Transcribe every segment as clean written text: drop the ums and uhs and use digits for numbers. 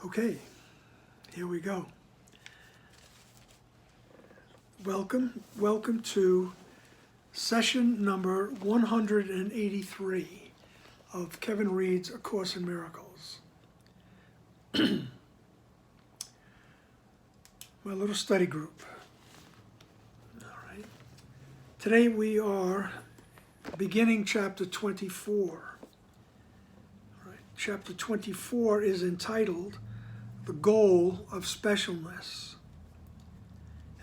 Okay, here we go. Welcome to session number 183 of Kevin Reads A Course in Miracles. My little study group. All right. Today we are beginning chapter 24. All right. Chapter 24 is entitled The Goal of Specialness.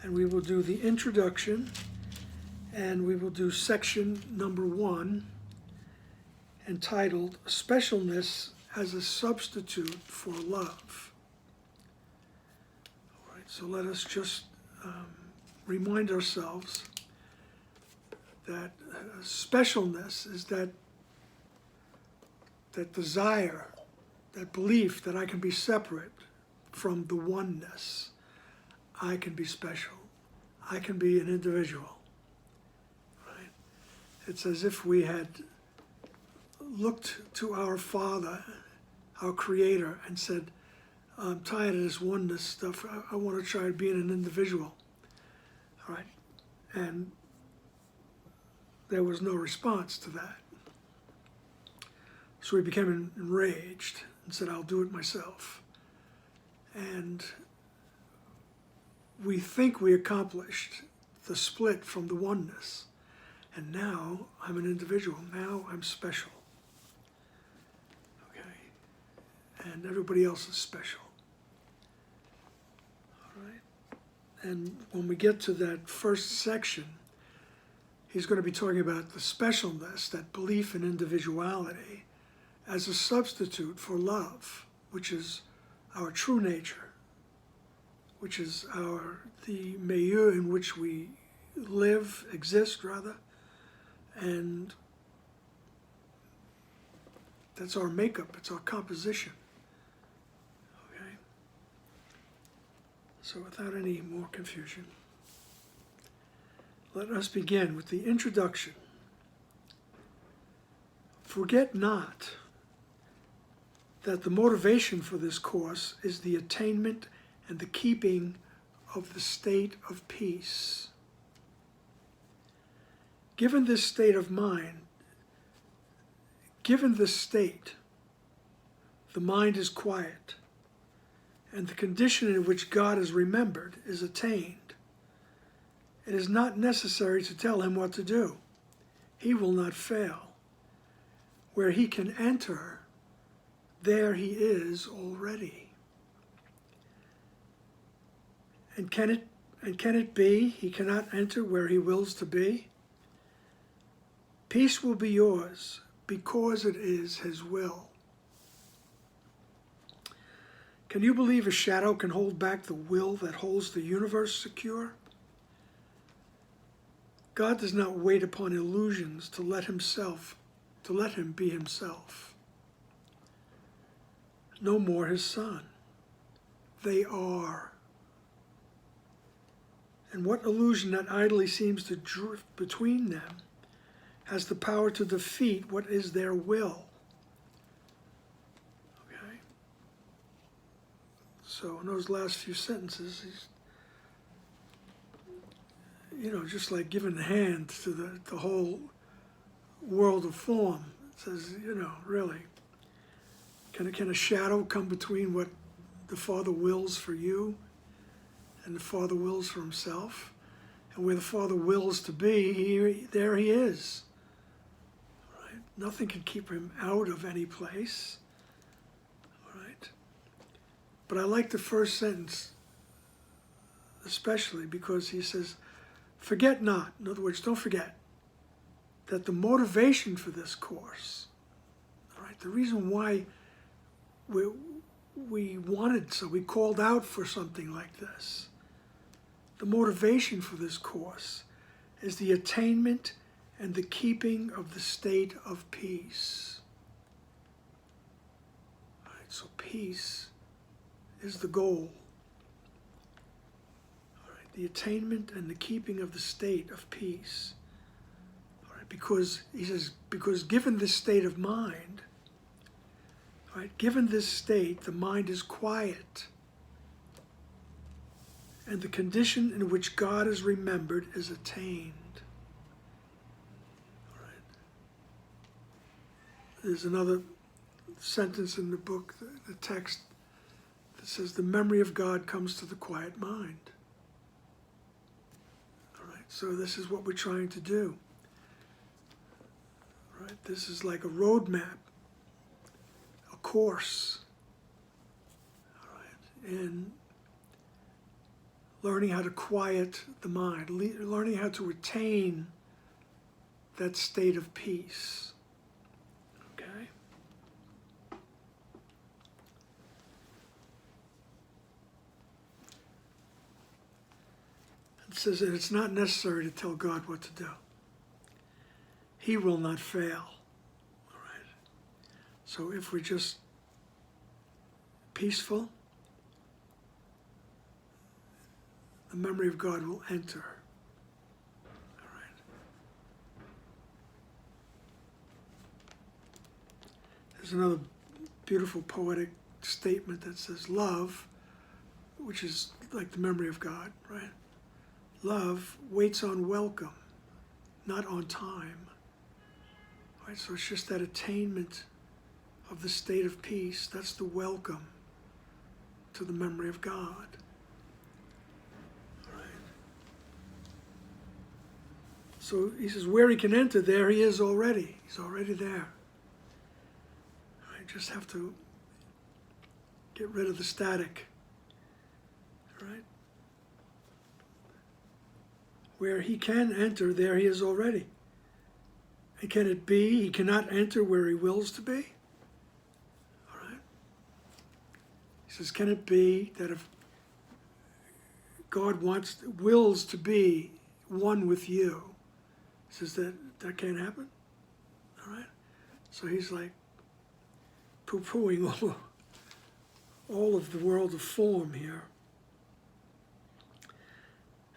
And we will do the introduction, and we will do section number 1, entitled Specialness as a Substitute for Love. All right, so let us just remind ourselves that specialness is that desire, that belief that I can be separate from the oneness. I can be special. I can be an individual. Right? It's as if we had looked to our Father, our Creator, and said, I'm tired of this oneness stuff. I want to try being an individual. All right? And there was no response to that. So we became enraged and said, I'll do it myself. And we think we accomplished the split from the oneness. And now I'm an individual. Now I'm special. Okay? And everybody else is special. All right? And when we get to that first section, he's going to be talking about the specialness, that belief in individuality, as a substitute for love, which is our true nature, which is the milieu in which we live, exist rather, and that's our makeup, it's our composition. Okay? So without any more confusion, let us begin with the introduction. Forget not that the motivation for this course is the attainment and the keeping of the state of peace. Given this state of mind, given this state, the mind is quiet, and the condition in which God is remembered is attained. It is not necessary to tell him what to do. He will not fail. Where he can enter, there he is already. And can it be he cannot enter where he wills to be? Peace will be yours because it is his will. Can you believe a shadow can hold back the will that holds the universe secure? God does not wait upon illusions to let him be himself. No more his son. They are. And what illusion that idly seems to drift between them has the power to defeat what is their will. Okay? So in those last few sentences, he's, just like giving a hand to the whole world of form. It says, really, can a shadow come between what the Father wills for you and the Father wills for himself? And where the Father wills to be, there he is. Right? Nothing can keep him out of any place. Right? But I like the first sentence especially because he says, forget not. In other words, don't forget that the motivation for this course, all right, the reason why we wanted, so we called out for something like this. The motivation for this course is the attainment and the keeping of the state of peace. All right, so peace is the goal. All right, the attainment and the keeping of the state of peace. All right, because he says, because given this state of mind, Right? Given this state, the mind is quiet, and the condition in which God is remembered is attained. Right? There's another sentence in the book, the text, that says the memory of God comes to the quiet mind. All right? So this is what we're trying to do. All right? This is like a roadmap, a course, all right, in learning how to quiet the mind, learning how to attain that state of peace. Okay? It says that it's not necessary to tell God what to do. He will not fail. All right? So if we're just peaceful, the memory of God will enter. All right? There's another beautiful poetic statement that says love, which is like the memory of God, right? Love waits on welcome, not on time. Right? So it's just that attainment of the state of peace. That's the welcome to the memory of God. So he says, where he can enter, there he is already. He's already there. I just have to get rid of the static. Right? Where he can enter, there he is already. And can it be he cannot enter where he wills to be? All right? He says, can it be that if God wills to be one with you, he says that can't happen? All right? So he's like poo-pooing all of the world of form here.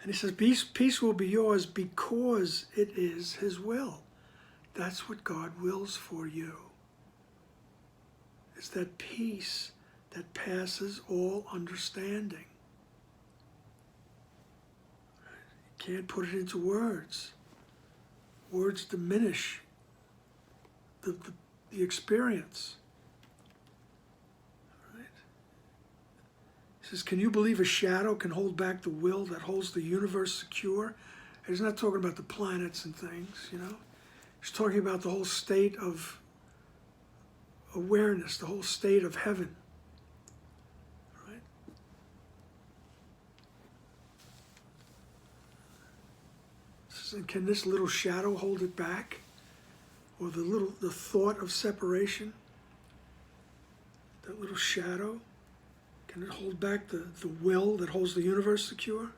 And he says, peace will be yours because it is his will. That's what God wills for you. It's that peace that passes all understanding. You can't put it into words. Words diminish the experience. Right? He says, can you believe a shadow can hold back the will that holds the universe secure? And he's not talking about the planets and things, you know. He's talking about the whole state of awareness, the whole state of heaven. Right? He says, and can this little shadow hold it back? Or the thought of separation, that little shadow, can it hold back the will that holds the universe secure?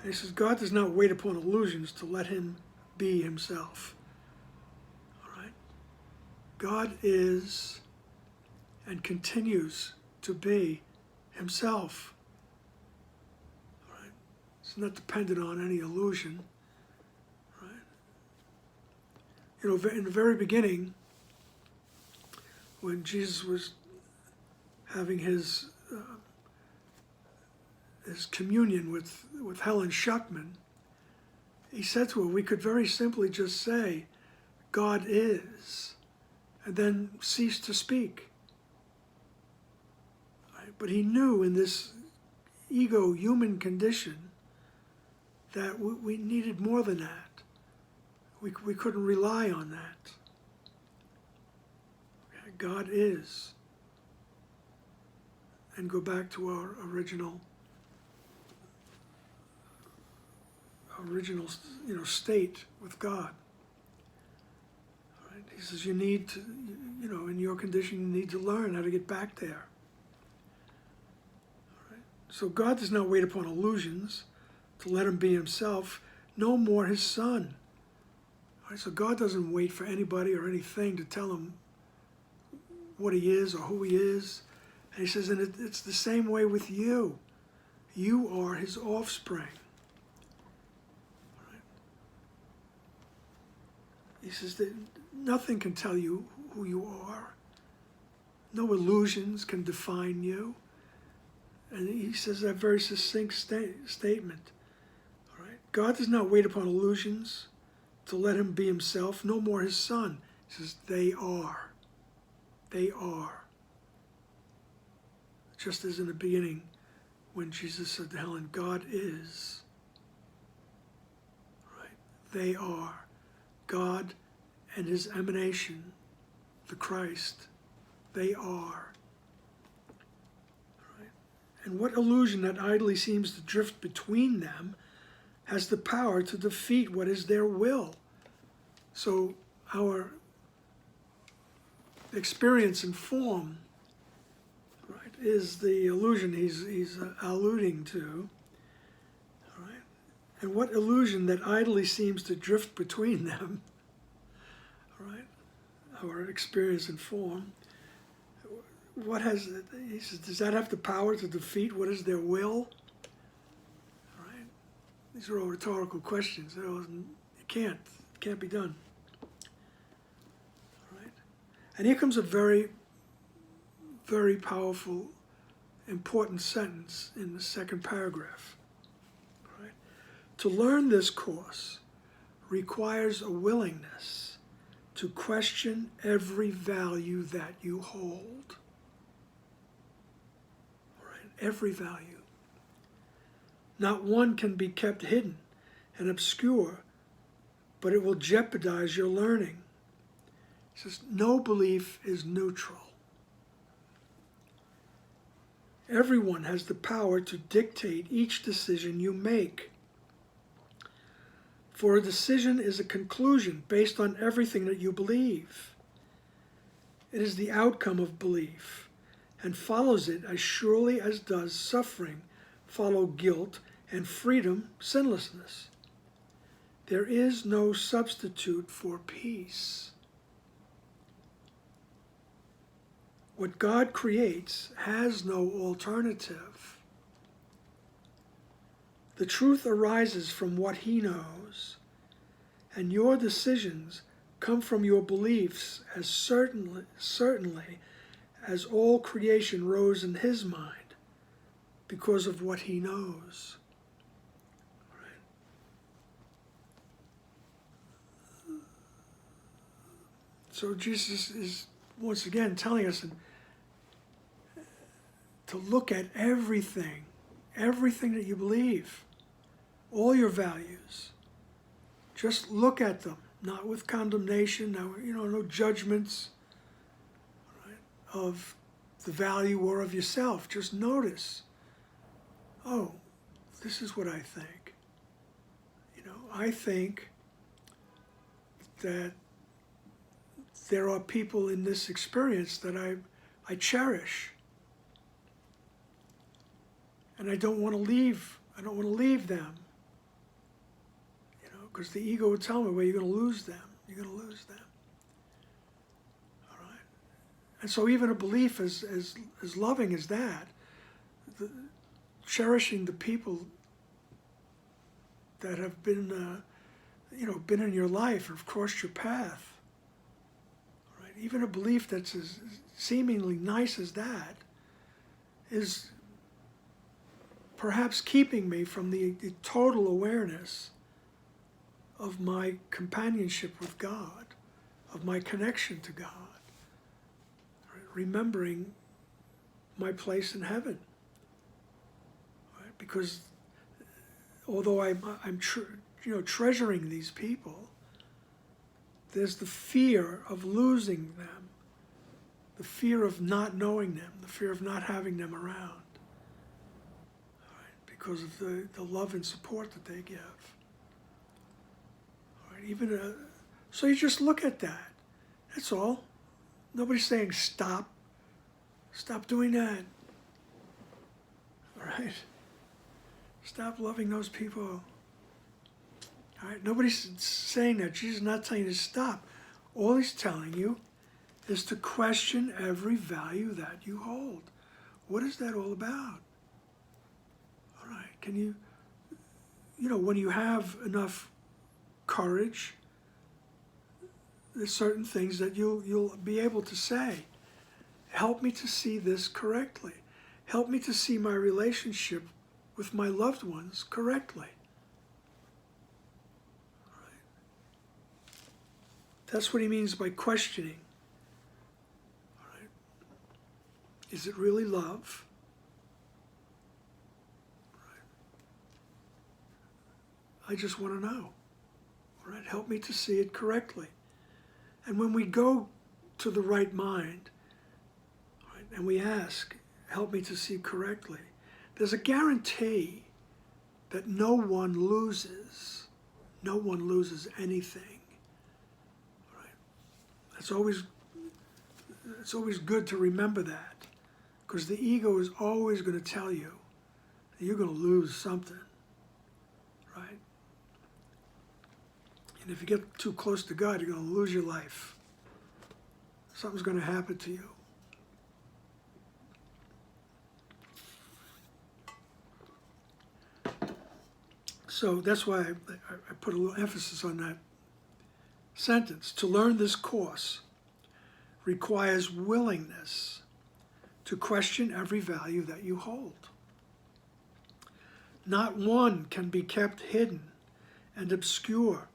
And he says, God does not wait upon illusions to let him be himself. All right? God is and continues to be himself. All right? It's not dependent on any illusion. You know, in the very beginning, when Jesus was having his communion with Helen Schuckman, he said to her, we could very simply just say, God is, and then cease to speak. Right? But he knew in this ego human condition that we needed more than that. We couldn't rely on that. Okay, God is. And go back to our original state with God. All right? He says you need to, in your condition, you need to learn how to get back there. All right? So God does not wait upon illusions to let him be himself, no more his son. Right, so God doesn't wait for anybody or anything to tell him what he is or who he is. And he says, and it's the same way with you. You are his offspring. Right? He says that nothing can tell you who you are. No illusions can define you. And he says that very succinct statement. All right? God does not wait upon illusions to let him be himself, no more his son. He says, they are. They are. Just as in the beginning, when Jesus said to Helen, God is. Right? They are. God and his emanation, the Christ, they are. Right? And what illusion that idly seems to drift between them has the power to defeat what is their will. So our experience and form, right, is the illusion he's alluding to. All right? And what illusion that idly seems to drift between them, all right, our experience and form, what has, he says, does that have the power to defeat what is their will? All right? These are all rhetorical questions. It can't be done. All right? And here comes a very, very powerful, important sentence in the second paragraph. All right? To learn this course requires a willingness to question every value that you hold. All right? Every value. Not one can be kept hidden and obscure, but it will jeopardize your learning. He says, no belief is neutral. Everyone has the power to dictate each decision you make. For a decision is a conclusion based on everything that you believe. It is the outcome of belief and follows it as surely as does suffering follow guilt and freedom sinlessness. There is no substitute for peace. What God creates has no alternative. The truth arises from what he knows, and your decisions come from your beliefs as certainly as all creation rose in his mind because of what he knows. Right? So Jesus is once again telling us to look at everything that you believe, all your values. Just look at them, not with condemnation, no judgments, right, of the value or of yourself. Just notice, oh, this is what I think. I think that there are people in this experience that I cherish. And I don't want to leave them. Because the ego would tell me, well, you're going to lose them. You're going to lose them. All right? And so even a belief as loving as that, cherishing the people that have been, been in your life or have crossed your path, all right? Even a belief that's as seemingly nice as that is perhaps keeping me from the total awareness of my companionship with God, of my connection to God, right? Remembering my place in heaven. Right? Because although I'm treasuring these people, there's the fear of losing them, the fear of not knowing them, the fear of not having them around. Because of the love and support that they give. All right, so you just look at that. That's all. Nobody's saying stop. Stop doing that. All right? Stop loving those people. All right? Nobody's saying that. Jesus is not telling you to stop. All he's telling you is to question every value that you hold. What is that all about? Can you, when you have enough courage, there's certain things that you'll be able to say. Help me to see this correctly. Help me to see my relationship with my loved ones correctly. Right? That's what he means by questioning. Right? Is it really love? Right? I just want to know. Right? Help me to see it correctly. And when we go to the right mind, right, and we ask, help me to see correctly, there's a guarantee that no one loses. No one loses anything. Right? It's always good to remember that, because the ego is always going to tell you that you're going to lose something. Right? And if you get too close to God, you're going to lose your life. Something's going to happen to you. So that's why I put a little emphasis on that sentence. To learn this course requires willingness to question every value that you hold. Not one can be kept hidden and obscure,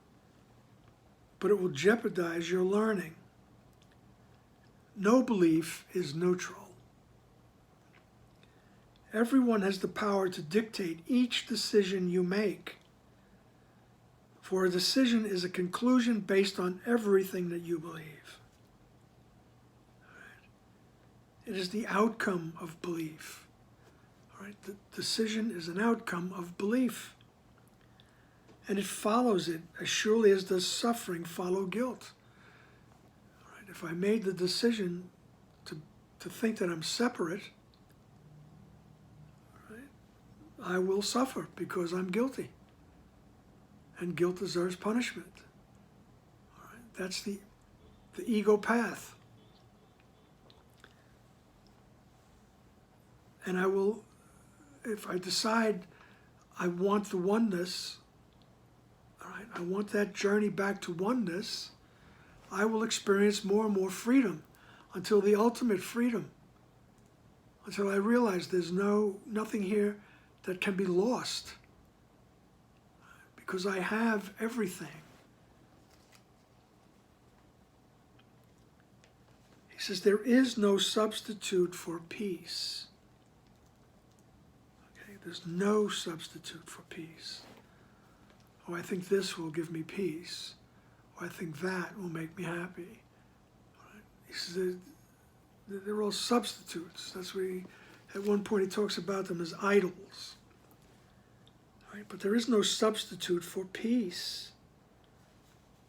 but it will jeopardize your learning. No belief is neutral. Everyone has the power to dictate each decision you make, for a decision is a conclusion based on everything that you believe. It is the outcome of belief. Right? The decision is an outcome of belief. And it follows it as surely as does suffering follow guilt. Right? If I made the decision to think that I'm separate, right, I will suffer because I'm guilty. And guilt deserves punishment. All right? That's the ego path. And I will, if I decide I want the oneness, all right, I want that journey back to oneness, I will experience more and more freedom until the ultimate freedom, until I realize there's nothing here that can be lost, because I have everything. He says there is no substitute for peace. Okay, there's no substitute for peace. Oh, I think this will give me peace. Oh, I think that will make me happy. Right? He says they're all substitutes. That's where at one point he talks about them as idols. Right? But there is no substitute for peace.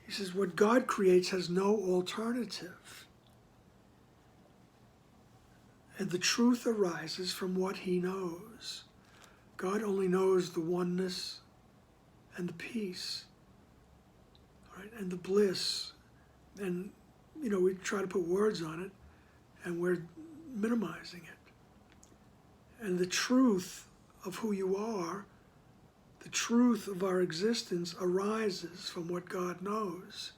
He says what God creates has no alternative. And the truth arises from what he knows. God only knows the oneness and the peace, right? And the bliss. And, we try to put words on it, and we're minimizing it. And the truth of who you are, the truth of our existence arises from what God knows.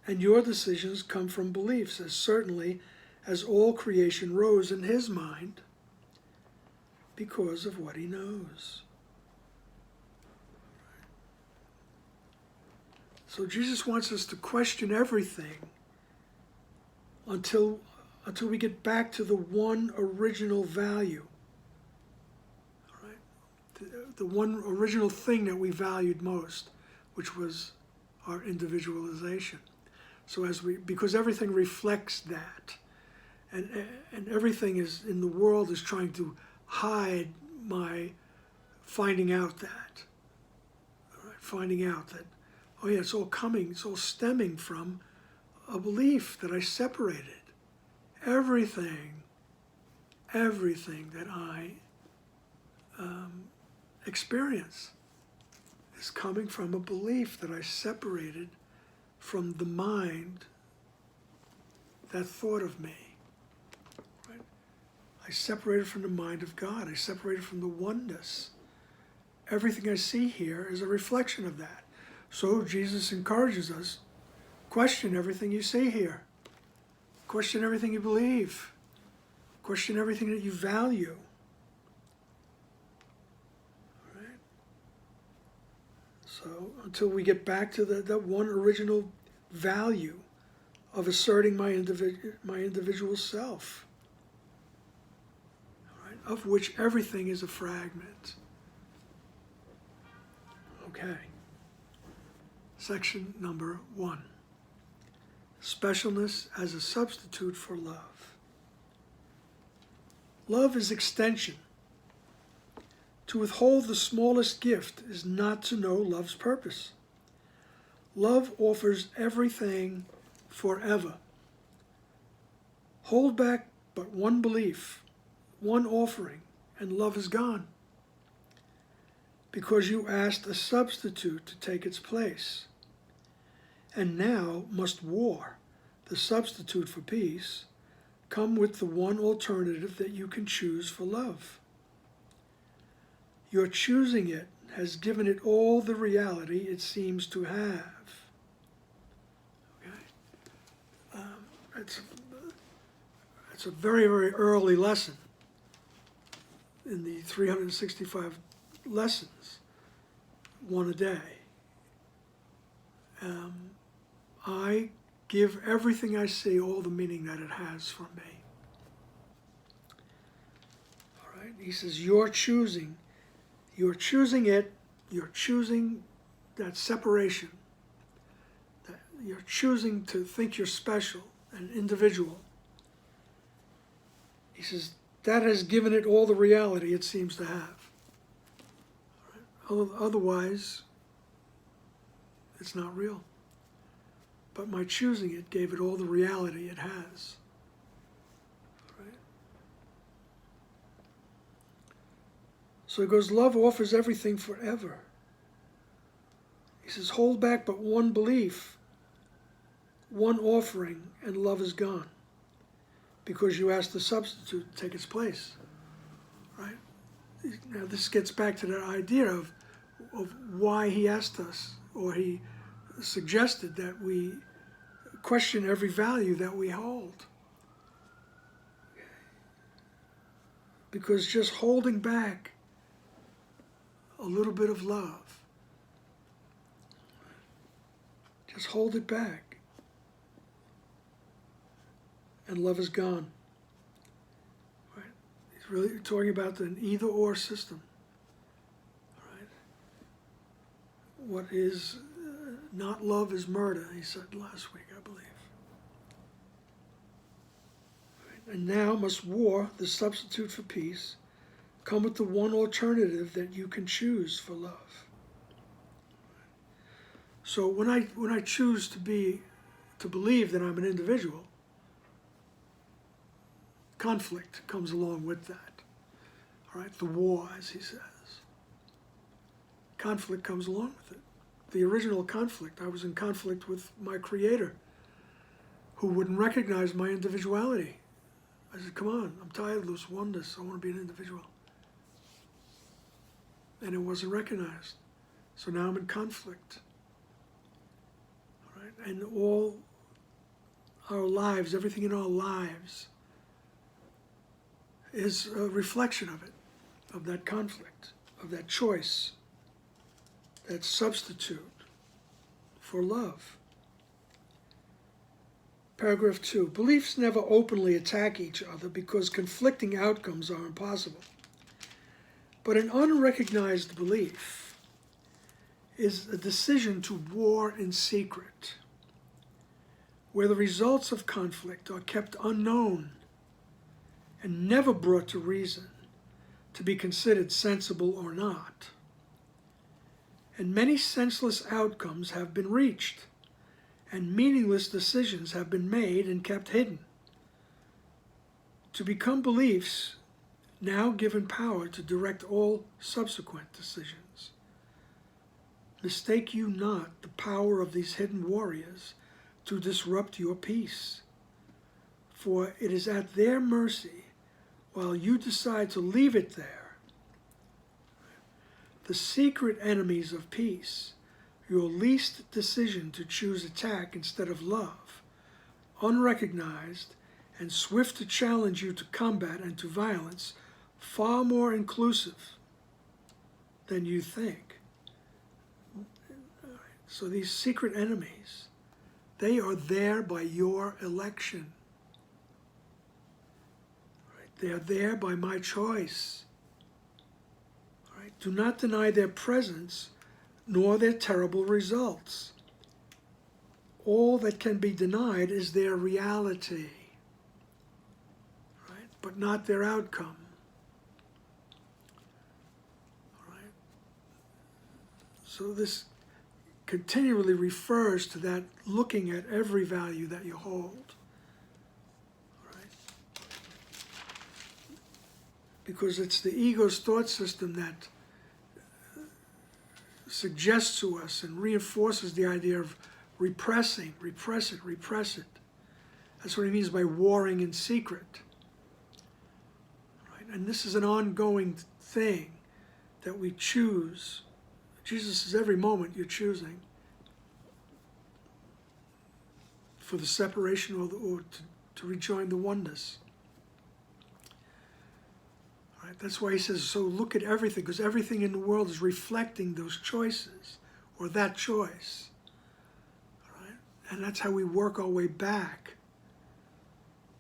And your decisions come from beliefs, as certainly as all creation rose in his mind because of what he knows. So Jesus wants us to question everything until we get back to the one original value. All right? The one original thing that we valued most, which was our individualization. So because everything reflects that, and everything is in the world is trying to hide my finding out that. All right? Finding out that, oh yeah, it's all stemming from a belief that I separated. Everything that I experience is coming from a belief that I separated from the mind that thought of me. Right? I separated from the mind of God. I separated from the oneness. Everything I see here is a reflection of that. So Jesus encourages us, question everything you see here. Question everything you believe. Question everything that you value. Right? So until we get back to that one original value of asserting my individual self, right? Of which everything is a fragment. Okay. Section number 1. Specialness as a substitute for love. Love is extension. To withhold the smallest gift is not to know love's purpose. Love offers everything forever. Hold back but one belief, one offering, and love is gone. Because you asked a substitute to take its place. And now must war, the substitute for peace, come with the one alternative that you can choose for love. Your choosing it has given it all the reality it seems to have. Okay? It's a very, very early lesson in the 365 lessons, one a day. I give everything I see all the meaning that it has for me. All right? He says, you're choosing it, you're choosing that separation, that you're choosing to think you're special and individual. He says, that has given it all the reality it seems to have. All right? Otherwise, it's not real. But my choosing it gave it all the reality it has. Right? So he goes, love offers everything forever. He says, hold back but one belief, one offering, and love is gone. Because you asked the substitute to take its place. Right? Now this gets back to that idea of why he asked us, or he suggested that we question every value that we hold. Because just holding back a little bit of love, just hold it back, and love is gone. Right? He's really talking about an either-or system. Right? What is not love is murder, he said last week, I believe. Right? And now must war, the substitute for peace, come with the one alternative that you can choose for love. So when I choose to believe that I'm an individual, conflict comes along with that. All right, the war, as he says. Conflict comes along with it. The original conflict, I was in conflict with my Creator, who wouldn't recognize my individuality. I said, come on, I'm tired of this oneness, I want to be an individual. And it wasn't recognized. So now I'm in conflict. All right? And all our lives, everything in our lives, is a reflection of it, of that conflict, of that choice, that substitute for love. Paragraph 2. Beliefs never openly attack each other because conflicting outcomes are impossible. But an unrecognized belief is a decision to war in secret, where the results of conflict are kept unknown and never brought to reason to be considered sensible or not. And many senseless outcomes have been reached, and meaningless decisions have been made and kept hidden. To become beliefs, now given power to direct all subsequent decisions. Mistake you not the power of these hidden warriors to disrupt your peace, for it is at their mercy while you decide to leave it there. The secret enemies of peace, your least decision to choose attack instead of love, unrecognized and swift to challenge you to combat and to violence, far more inclusive than you think. So these secret enemies, they are there by your election. Right? They are there by my choice. Right? Do not deny their presence, nor their terrible results. All that can be denied is their reality, right? But not their outcome. Right? So this continually refers to that looking at every value that you hold. Right? Because it's the ego's thought system that suggests to us and reinforces the idea of repressing, repress it, repress it. That's what he means by warring in secret. Right? And this is an ongoing thing that we choose. Jesus says every moment you're choosing for the separation or to rejoin the oneness. Right? That's why he says, so look at everything, because everything in the world is reflecting those choices or that choice. And that's how we work our way back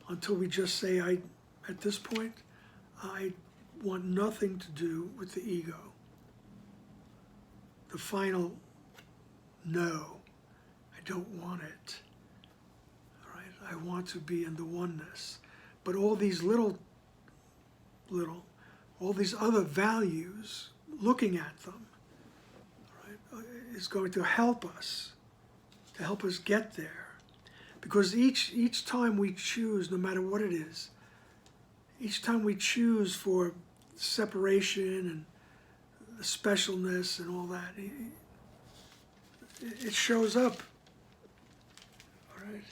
until we just say, at this point, I want nothing to do with the ego. The final no, I don't want it. All right? I want to be in the oneness. But all these all these other values, looking at them, right, is going to help us get there. Because each time we choose, no matter what it is, each time we choose for separation and the specialness and all that, it shows up. All right?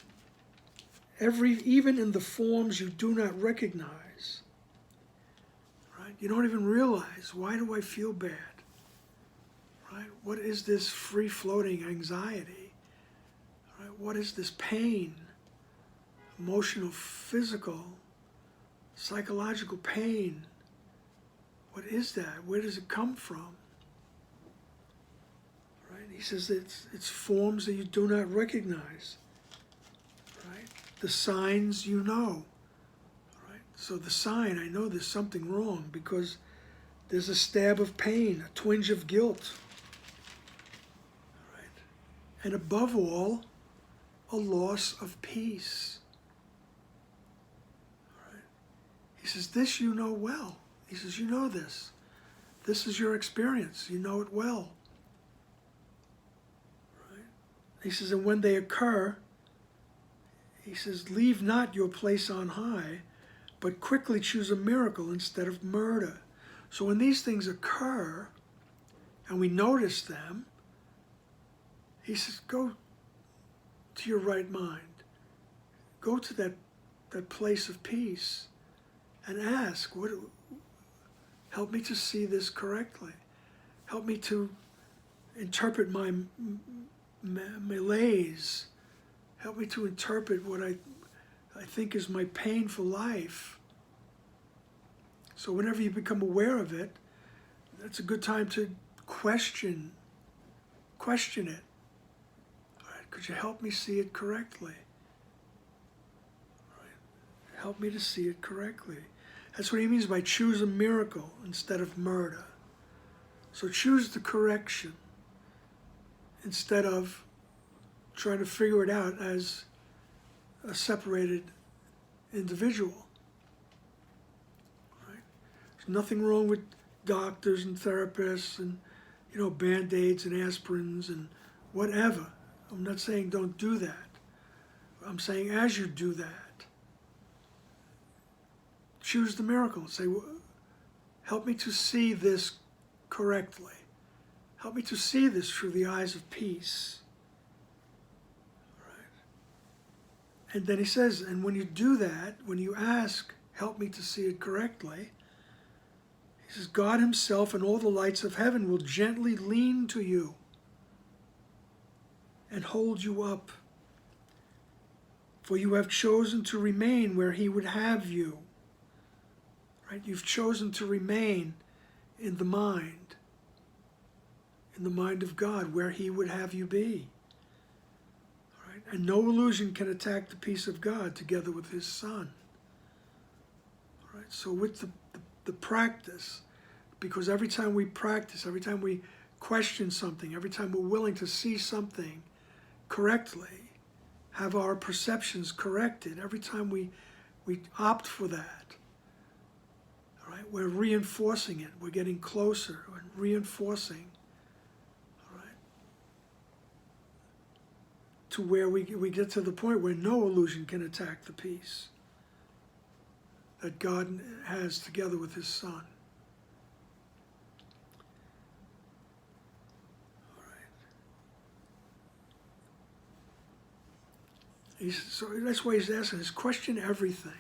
Even in the forms you do not recognize. Right? You don't even realize, why do I feel bad? Right? What is this free-floating anxiety? What is this pain? Emotional, physical, psychological pain. What is that? Where does it come from? Right? He says it's forms that you do not recognize. Right? The signs you know. Right? So the sign, I know there's something wrong because there's a stab of pain, a twinge of guilt. Right? And above all, a loss of peace. Right? He says, this you know well. He says, you know this. This is your experience. You know it well. Right? He says, and when they occur, he says, leave not your place on high, but quickly choose a miracle instead of murder. So when these things occur, and we notice them, he says, go to your right mind. Go to that place of peace and ask, help me to see this correctly. Help me to interpret my malaise. Help me to interpret what I think is my painful life. So whenever you become aware of it, that's a good time to question it. Could you help me see it correctly? Right. Help me to see it correctly. That's what he means by choose a miracle instead of murder. So choose the correction instead of trying to figure it out as a separated individual. Right? There's nothing wrong with doctors and therapists and Band-Aids and aspirins and whatever. I'm not saying don't do that. I'm saying as you do that, choose the miracle. Say, help me to see this correctly. Help me to see this through the eyes of peace. Right? And then he says, and when you do that, when you ask, help me to see it correctly, he says, God himself and all the lights of heaven will gently lean to you and hold you up For you have chosen to remain where he would have you. Right? You've chosen to remain in the mind of God, where he would have you be. Right? And no illusion can attack the peace of God together with his Son. Right? So with the practice, because every time we practice, every time we question something, every time we're willing to see something correctly, have our perceptions corrected, every time we opt for that, all right, we're reinforcing it. We're getting closer and reinforcing, all right, to where we get to the point where no illusion can attack the peace that God has together with his Son. So that's why he's asking us, question everything.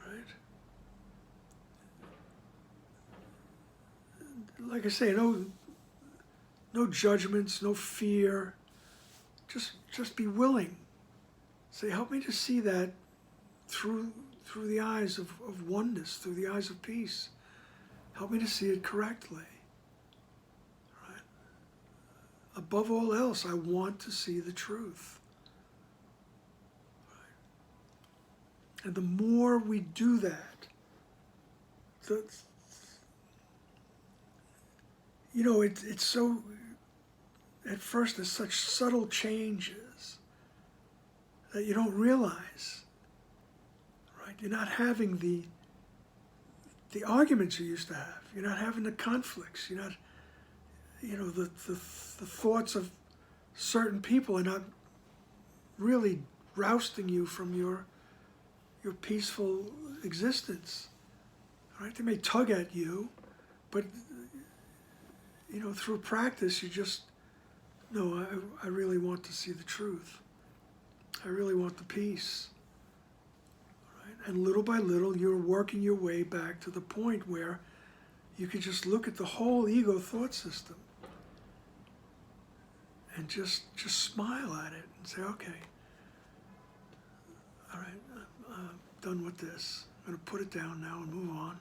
Right? Like I say, no judgments, no fear. Just be willing. Say, help me to see that through the eyes of oneness, through the eyes of peace. Help me to see it correctly. Right? Above all else, I want to see the truth. And the more we do that, it's so, at first there's such subtle changes that you don't realize, right? You're not having the arguments you used to have. You're not having the conflicts. You're not, the thoughts of certain people are not really rousting you from your peaceful existence. All right? They may tug at you, but through practice, you just, no, I really want to see the truth. I really want the peace. All right? And little by little, you're working your way back to the point where you can just look at the whole ego thought system and just smile at it and say, okay, all right, I'm done with this. I'm going to put it down now and move on.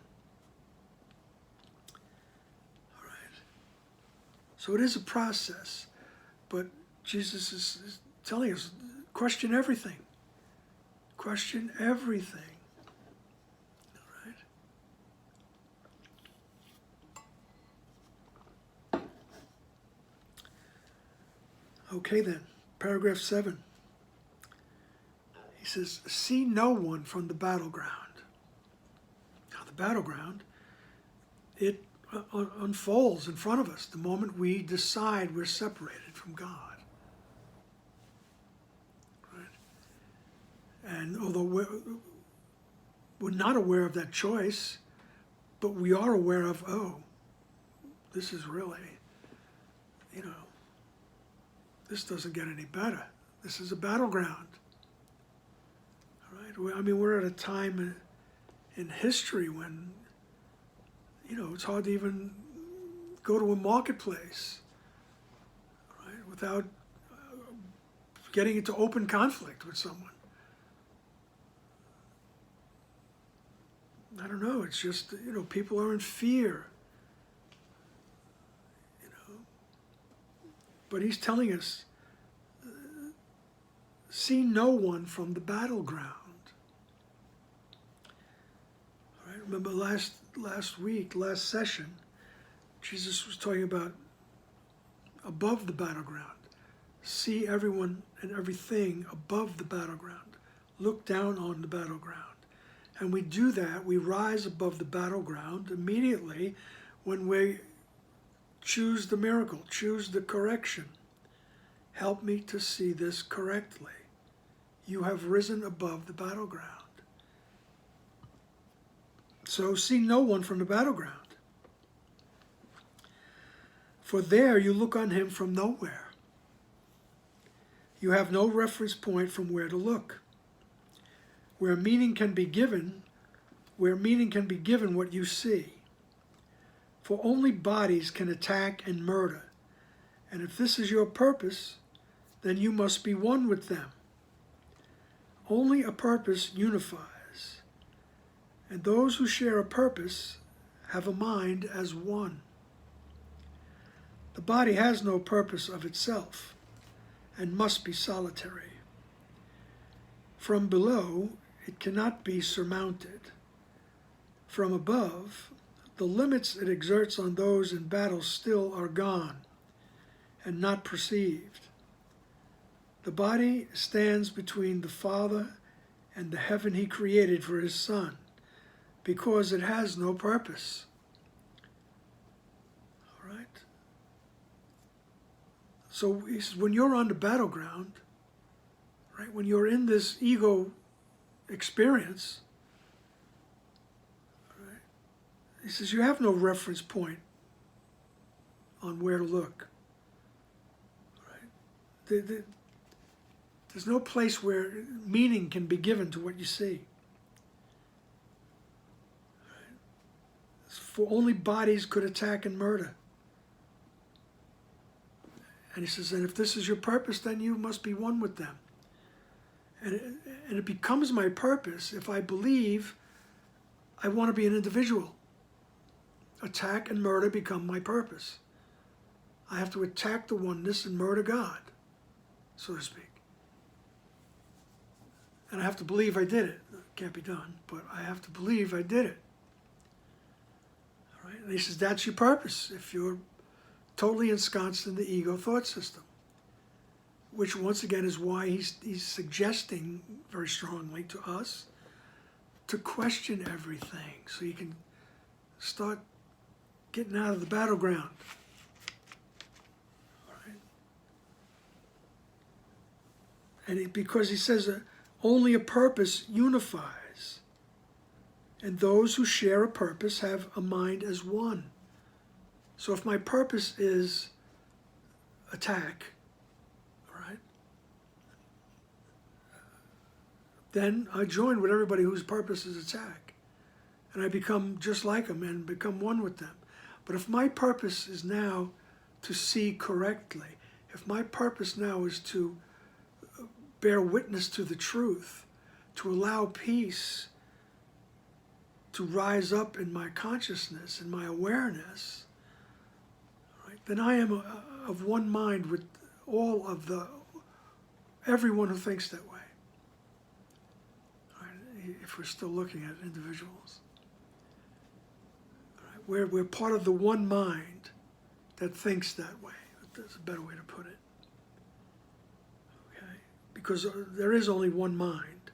All right. So it is a process, but Jesus is telling us, question everything. Question everything. All right. Okay then, paragraph 7. He says, see no one from the battleground. Now the battleground, it unfolds in front of us the moment we decide we're separated from God. Right? And although we're not aware of that choice, but we are aware of, oh, this is really, this doesn't get any better. This is a battleground. Right? I mean, we're at a time in history when, it's hard to even go to a marketplace, right, without getting into open conflict with someone. I don't know, it's just, people are in fear. But he's telling us, see no one from the battleground. All right? Remember last session, Jesus was talking about above the battleground. See everyone and everything above the battleground. Look down on the battleground. And we do that, we rise above the battleground immediately when we choose the miracle, choose the correction. Help me to see this correctly. You have risen above the battleground. So see no one from the battleground. For there you look on him from nowhere. You have no reference point from where to look. Where meaning can be given what you see. For only bodies can attack and murder. And if this is your purpose, then you must be one with them. only a purpose unifies, and those who share a purpose have a mind as one. The body has no purpose of itself and must be solitary. From below, it cannot be surmounted. From above, the limits it exerts on those in battle still are gone and not perceived. The body stands between the Father and the heaven he created for his Son, because it has no purpose. All right? So he says, when you're on the battleground, right, when you're in this ego experience, right, he says you have no reference point on where to look. Right? There's no place where meaning can be given to what you see. Right? For only bodies could attack and murder. And he says, and if this is your purpose, then you must be one with them. And it becomes my purpose if I believe I want to be an individual. Attack and murder become my purpose. I have to attack the oneness and murder God, so to speak. And I have to believe I did it. It can't be done, but I have to believe I did it. All right? And he says, that's your purpose if you're totally ensconced in the ego thought system, which once again is why he's suggesting very strongly to us to question everything so you can start getting out of the battleground. All right? And because he says only a purpose unifies, and those who share a purpose have a mind as one. So if my purpose is attack, all right, then I join with everybody whose purpose is attack. And I become just like them and become one with them. But if my purpose is now to see correctly, if my purpose now is to bear witness to the truth, to allow peace to rise up in my consciousness, in my awareness, right, then I am of one mind with all of everyone who thinks that way. Right, if we're still looking at individuals. Right, we're part of the one mind that thinks that way. That's a better way to put it. Okay? Because there is only one mind.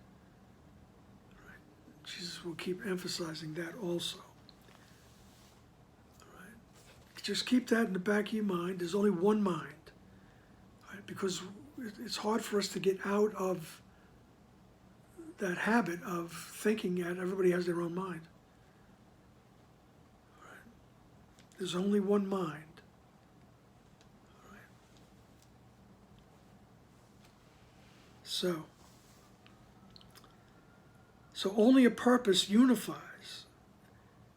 Right? Jesus will keep emphasizing that also. Right? Just keep that in the back of your mind. There's only one mind. Right? Because it's hard for us to get out of that habit of thinking that everybody has their own mind. Right? There's only one mind. Right? So only a purpose unifies,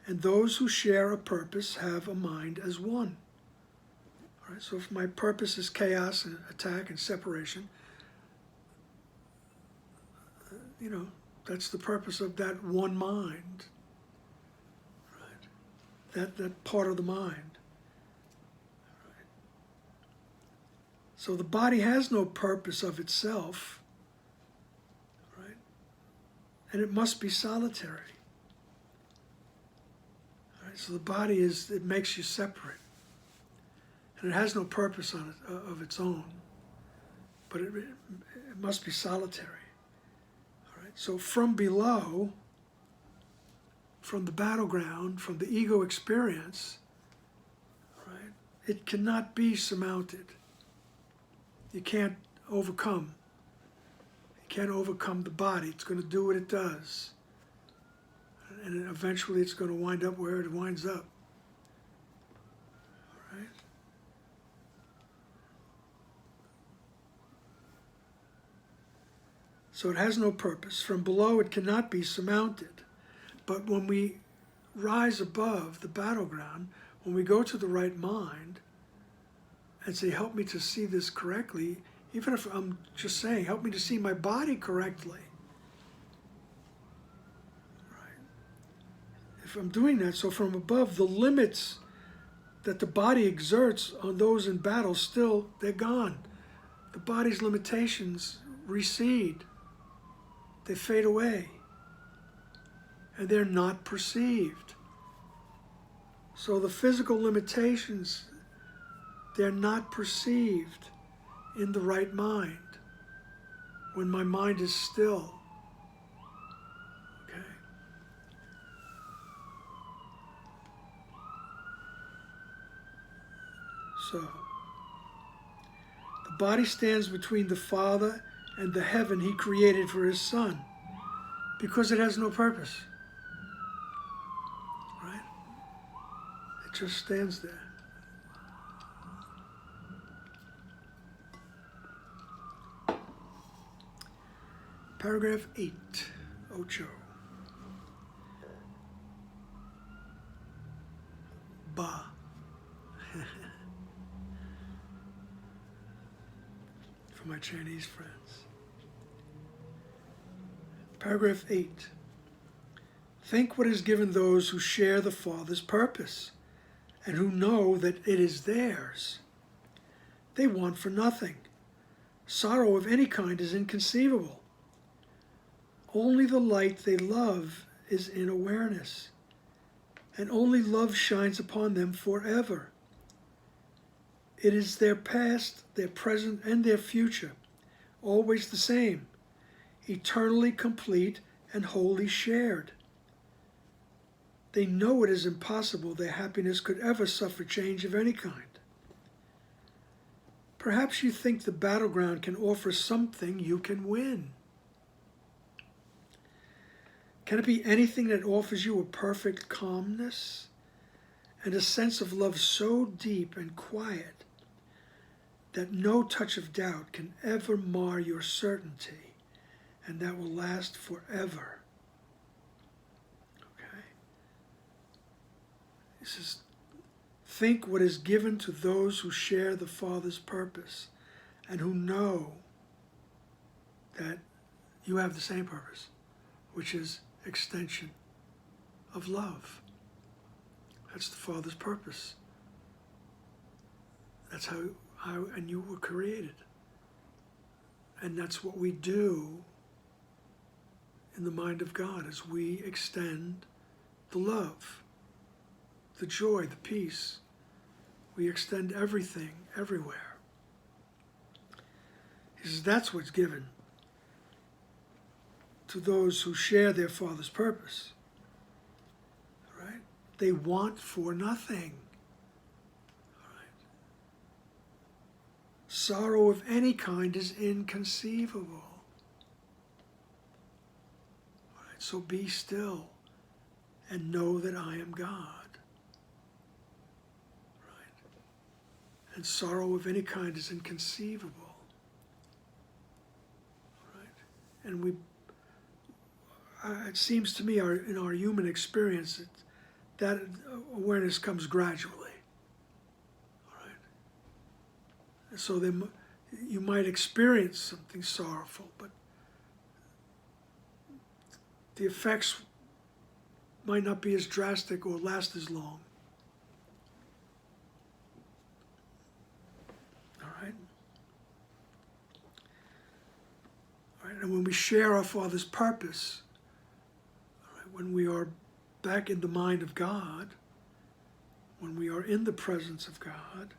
and those who share a purpose have a mind as one. All right? So if my purpose is chaos and attack and separation, you know, that's the purpose of that one mind, right? That part of the mind. Right? So the body has no purpose of itself, right? And it must be solitary. Right? So the body it makes you separate, and it has no purpose of its own, but it must be solitary. So from below, from the battleground, from the ego experience, right, it cannot be surmounted. You can't overcome. You can't overcome the body. It's going to do what it does. And eventually it's going to wind up where it winds up. All right? So it has no purpose. From below, it cannot be surmounted. But when we rise above the battleground, when we go to the right mind and say, help me to see this correctly, even if I'm just saying, help me to see my body correctly, if I'm doing that, so from above, the limits that the body exerts on those in battle, still, they're gone. The body's limitations recede. They fade away. And they're not perceived. So the physical limitations, they're not perceived in the right mind when my mind is still. Okay? So, the body stands between the Father and the heaven he created for his Son because it has no purpose. Right? It just stands there. Paragraph 8, Ocho. Ba. For my Chinese friends. Paragraph 8. Think what is given those who share the Father's purpose and who know that it is theirs. They want for nothing. Sorrow of any kind is inconceivable. Only the light they love is in awareness, and only love shines upon them forever. It is their past, their present, and their future, always the same, eternally complete and wholly shared. They know it is impossible their happiness could ever suffer change of any kind. Perhaps you think the battleground can offer something you can win. Can it be anything that offers you a perfect calmness and a sense of love so deep and quiet that no touch of doubt can ever mar your certainty, and that will last forever? Okay? He says, think what is given to those who share the Father's purpose and who know that you have the same purpose, which is extension of love. That's the Father's purpose. That's how and you were created. And that's what we do in the mind of God, as we extend the love, the joy, the peace. We extend everything, everywhere. He says that's what's given to those who share their Father's purpose. Right? They want for nothing. Right? Sorrow of any kind is inconceivable. Right? So be still and know that I am God. Right? And sorrow of any kind is inconceivable. Right? And it seems to me in our human experience that awareness comes gradually. All right? So you might experience something sorrowful, but the effects might not be as drastic or last as long. All right? All right, and when we share our Father's purpose, when we are back in the mind of God, when we are in the presence of God,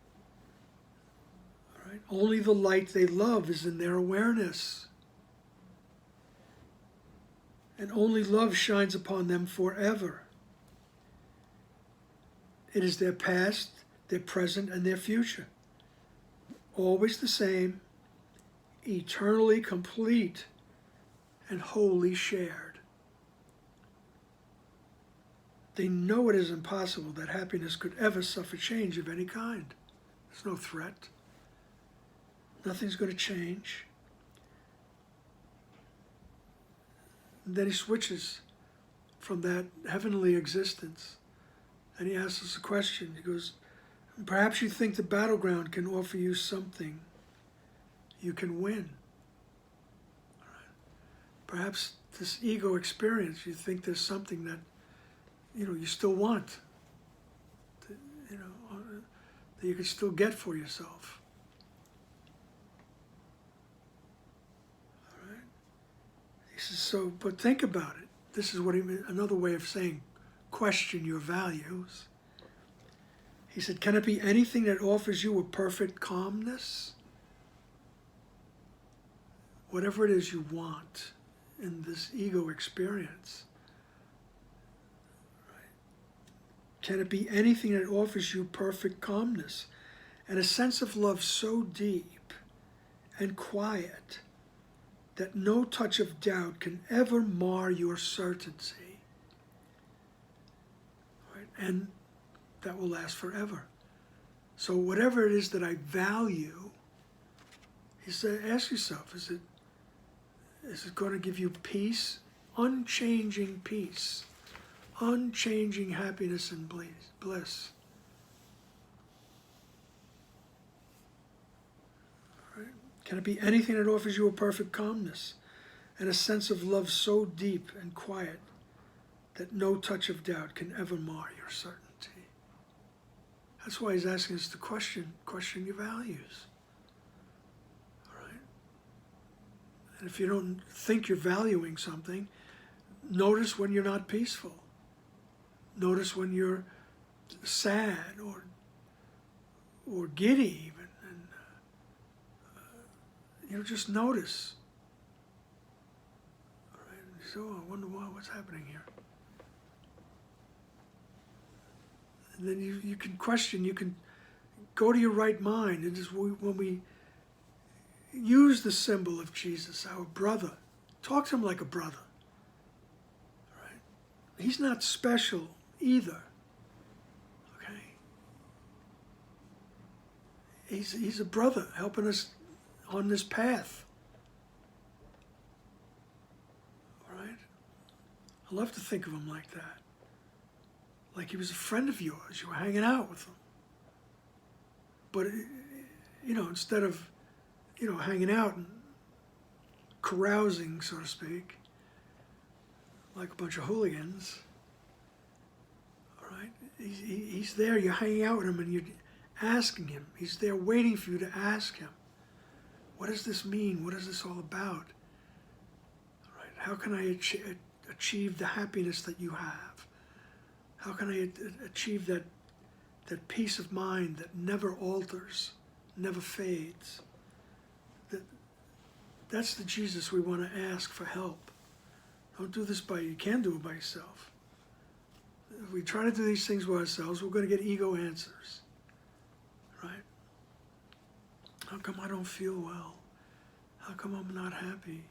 all right, only the light they love is in their awareness. And only love shines upon them forever. It is their past, their present, and their future. Always the same, eternally complete, and wholly shared. They know it is impossible that happiness could ever suffer change of any kind. There's no threat. Nothing's going to change. And then he switches from that heavenly existence and he asks us a question. He goes, perhaps you think the battleground can offer you something you can win. All right. Perhaps this ego experience, you think there's something that you still want, to, that you can still get for yourself. All right? He says, so, but think about it. This is what he meant, another way of saying question your values. He said, can it be anything that offers you a perfect calmness? Whatever it is you want in this ego experience. Right? Can it be anything that offers you perfect calmness and a sense of love so deep and quiet that no touch of doubt can ever mar your certainty? Right? And that will last forever. So whatever it is that I value, he said, ask yourself, is it going to give you peace, unchanging peace, unchanging happiness and bliss? Right? Can it be anything that offers you a perfect calmness and a sense of love so deep and quiet that no touch of doubt can ever mar your certainty? That's why he's asking us to question your values. All right? And if you don't think you're valuing something, notice when you're not peaceful. Notice when you're sad or giddy even. And just notice. All right? So I wonder what's happening here. And then you can question, you can go to your right mind. And just when we use the symbol of Jesus, our brother, talk to him like a brother. Right? He's not special either. Okay? He's a brother helping us on this path. All right? I love to think of him like that. Like he was a friend of yours. You were hanging out with him. But, instead of, hanging out and carousing, so to speak, like a bunch of hooligans, all right? He's there. You're hanging out with him and you're asking him. He's there waiting for you to ask him. What does this mean? What is this all about? All right? How can I achieve the happiness that you have? How can I achieve that peace of mind that never alters, never fades? That's the Jesus we want to ask for help. Don't do this you can't do it by yourself. If we try to do these things by ourselves, we're going to get ego answers. Right? How come I don't feel well? How come I'm not happy?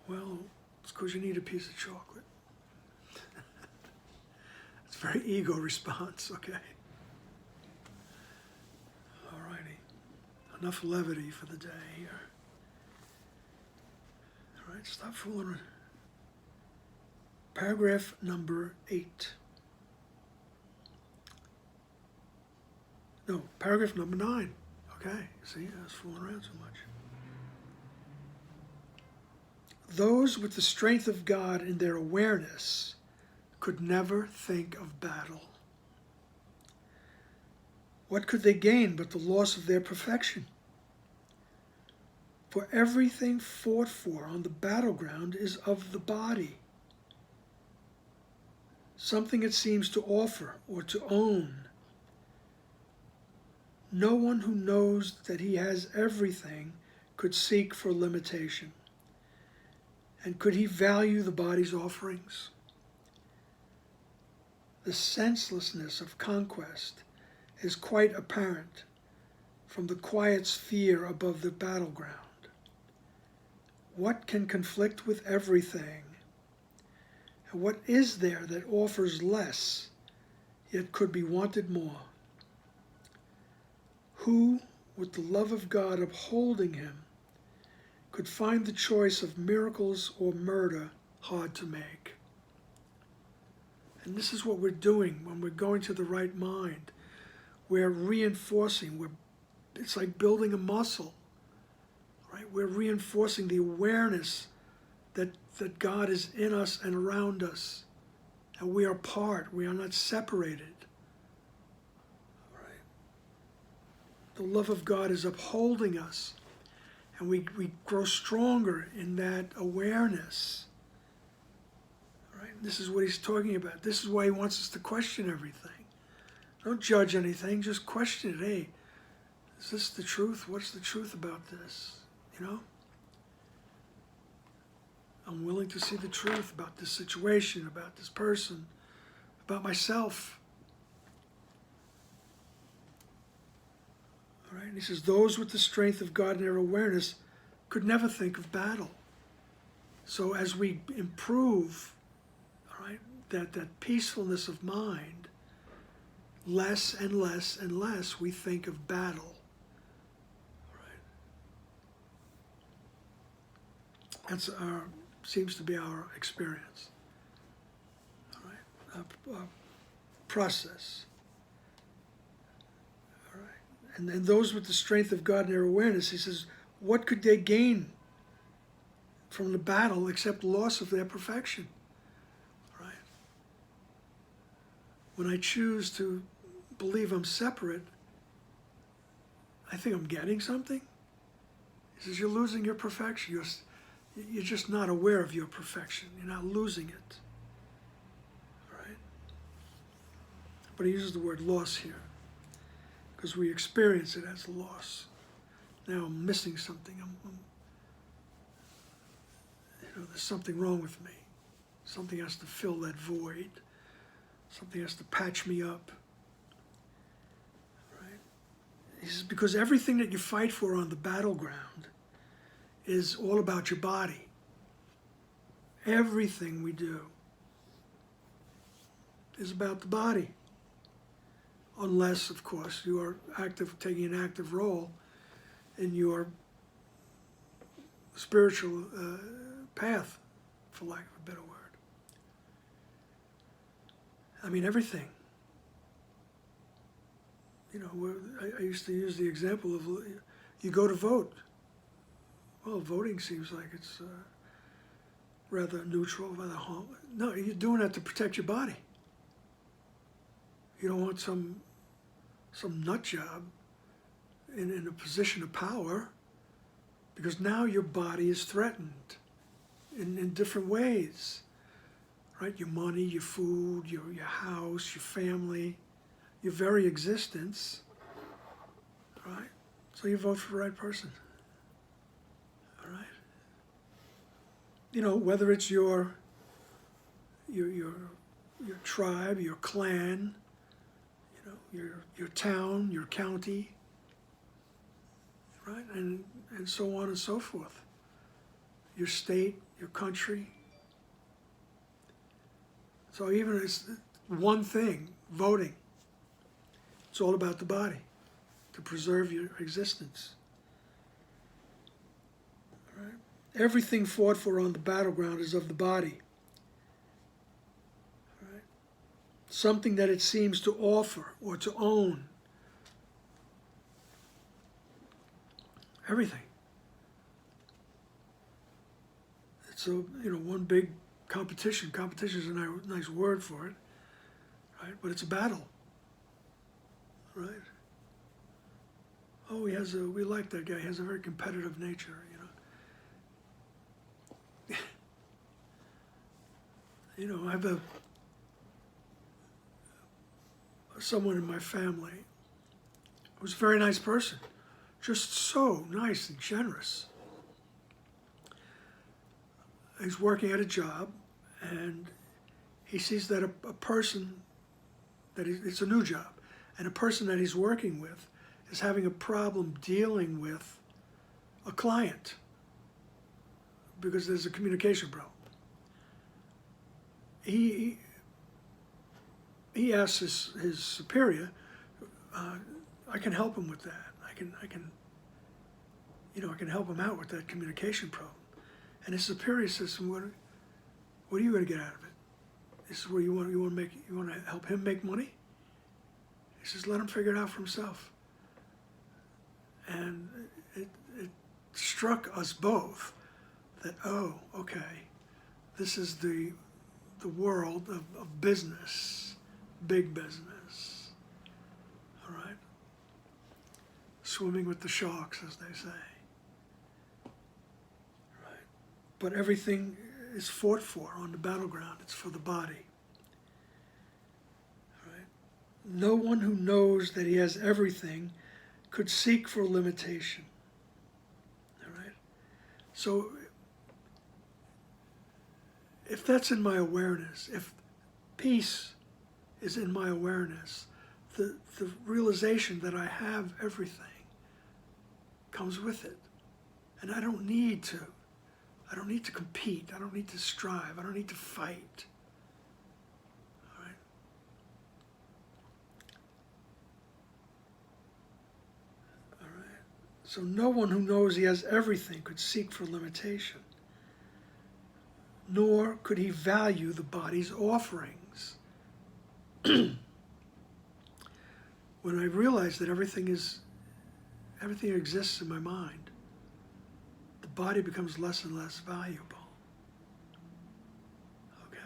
Well, it's because you need a piece of chocolate. Very ego response, okay? All righty. Enough levity for the day here. All right, stop fooling around. Paragraph number 8. No, paragraph number 9. Okay, see, I was fooling around so much. Those with the strength of God in their awareness could never think of battle. What could they gain but the loss of their perfection? For everything fought for on the battleground is of the body, something it seems to offer or to own. No one who knows that he has everything could seek for limitation. And could he value the body's offerings? The senselessness of conquest is quite apparent from the quiet sphere above the battleground. What can conflict with everything? And what is there that offers less, yet could be wanted more? Who, with the love of God upholding him, could find the choice of miracles or murder hard to make? And this is what we're doing when we're going to the right mind. We're reinforcing. It's like building a muscle, right? We're reinforcing the awareness that God is in us and around us. And we are part. We are not separated. Right? The love of God is upholding us. And we grow stronger in that awareness. Right? This is what he's talking about. This is why he wants us to question everything. Don't judge anything, just question it. Hey, is this the truth? What's the truth about this? You know? I'm willing to see the truth about this situation, about this person, about myself. All right? And he says, those with the strength of God and their awareness could never think of battle. So as we improve, all right, that peacefulness of mind, less and less and less we think of battle. Right? That's seems to be our experience. All right? Our process. All right? And then those with the strength of God and their awareness, he says, what could they gain from the battle except loss of their perfection? Right? When I choose to believe I'm separate, I think I'm getting something. He says, you're losing your perfection. You're just not aware of your perfection. You're not losing it. Right? But he uses the word loss here because we experience it as loss. Now I'm missing something. There's something wrong with me. Something has to fill that void. Something has to patch me up. Right? He says, because everything that you fight for on the battleground is all about your body. Everything we do is about the body. Unless, of course, you are taking an active role in your spiritual path, for lack of a better word. I mean, everything. I used to use the example of you go to vote. Well, voting seems like it's rather neutral, rather harmless. No, you're doing that to protect your body. You don't want some nut job in a position of power, because now your body is threatened in different ways. Right? Your money, your food, your house, your family, your very existence. Right? So you vote for the right person. All right? Whether it's your tribe, your clan, your town, your county, right? And so on and so forth. Your state, your country. So even it's one thing, voting. It's all about the body, to preserve your existence. All right? Everything fought for on the battleground is of the body. All right? Something that it seems to offer or to own. Everything. It's one big competition. Competition is a nice word for it, right? But it's a battle, right? Oh, we like that guy. He has a very competitive nature, I have someone in my family who's a very nice person, just so nice and generous. He's working at a job, and he sees that a person it's a new job, and a person that he's working with is having a problem dealing with a client because there's a communication problem. He asks his superior, I can help him with that. I can help him out with that communication problem. And his superior says, "What are you going to get out of it? This is where you want to help him make money?" He says, "Let him figure it out for himself." And it struck us both that, oh, okay, this is the the world of business, big business, all right? Swimming with the sharks, as they say, right? But everything is fought for on the battleground. It's for the body, right? No one who knows that he has everything could seek for limitation, all right? So if that's in my awareness, if peace is in my awareness, the realization that I have everything comes with it. And I don't need to compete. I don't need to strive. I don't need to fight. All right? All right. So no one who knows he has everything could seek for limitation, nor could he value the body's offerings. When I realize that everything exists in my mind, the body becomes less and less valuable. Okay.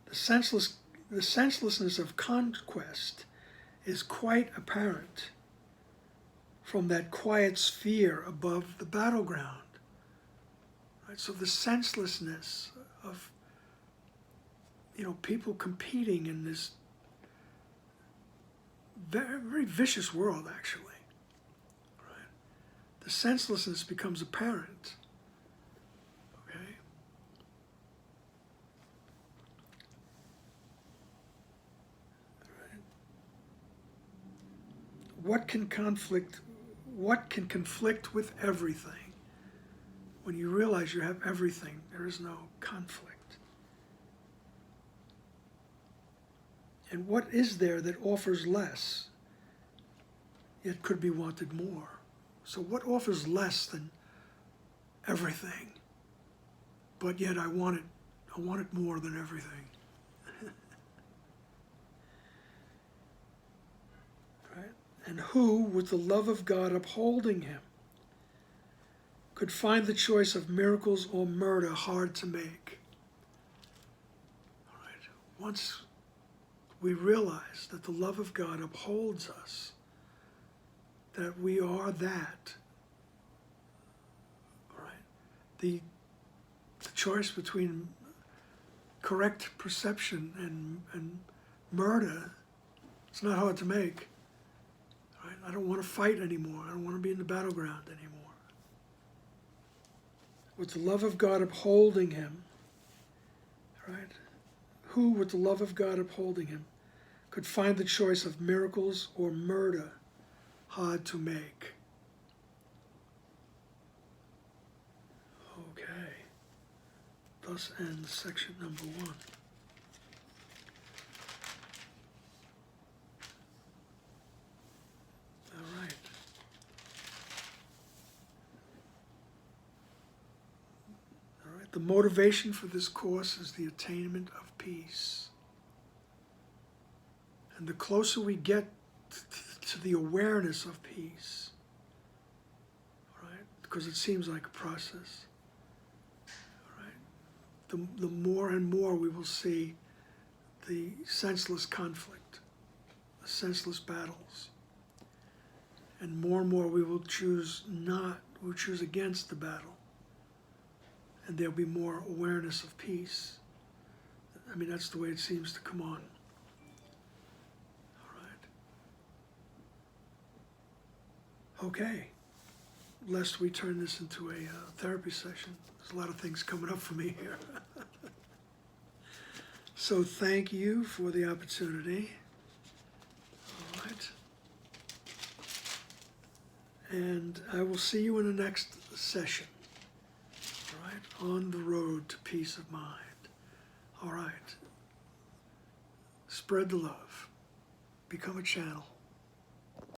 The senselessness of conquest is quite apparent from that quiet sphere above the battleground. Right? So the senselessness of, people competing in this very, very vicious world, actually. Right? The senselessness becomes apparent. Okay? Right? What can conflict with everything? When you realize you have everything, there is no conflict. And what is there that offers less, yet could be wanted more? So what offers less than everything, but yet I want it more than everything? Right? And who, with the love of God upholding him, could find the choice of miracles or murder hard to make? All right. Once we realize that the love of God upholds us, that we are that, all right? The choice between correct perception and murder, it's not hard to make. All right? I don't want to fight anymore. I don't want to be in the battleground anymore. With the love of God upholding him, right? Who, with the love of God upholding him, could find the choice of miracles or murder hard to make? Okay. Thus ends section number 1. All right. All right. The motivation for this course is the attainment of peace. And the closer we get to the awareness of peace, right? Because it seems like a process, right? The more and more we will see the senseless conflict, the senseless battles, and more we will choose against the battle, and there'll be more awareness of peace. I mean, that's the way it seems to come on. Okay, lest we turn this into a therapy session. There's a lot of things coming up for me here. So thank you for the opportunity. All right. And I will see you in the next session. All right, on the road to peace of mind. All right. Spread the love. Become a channel.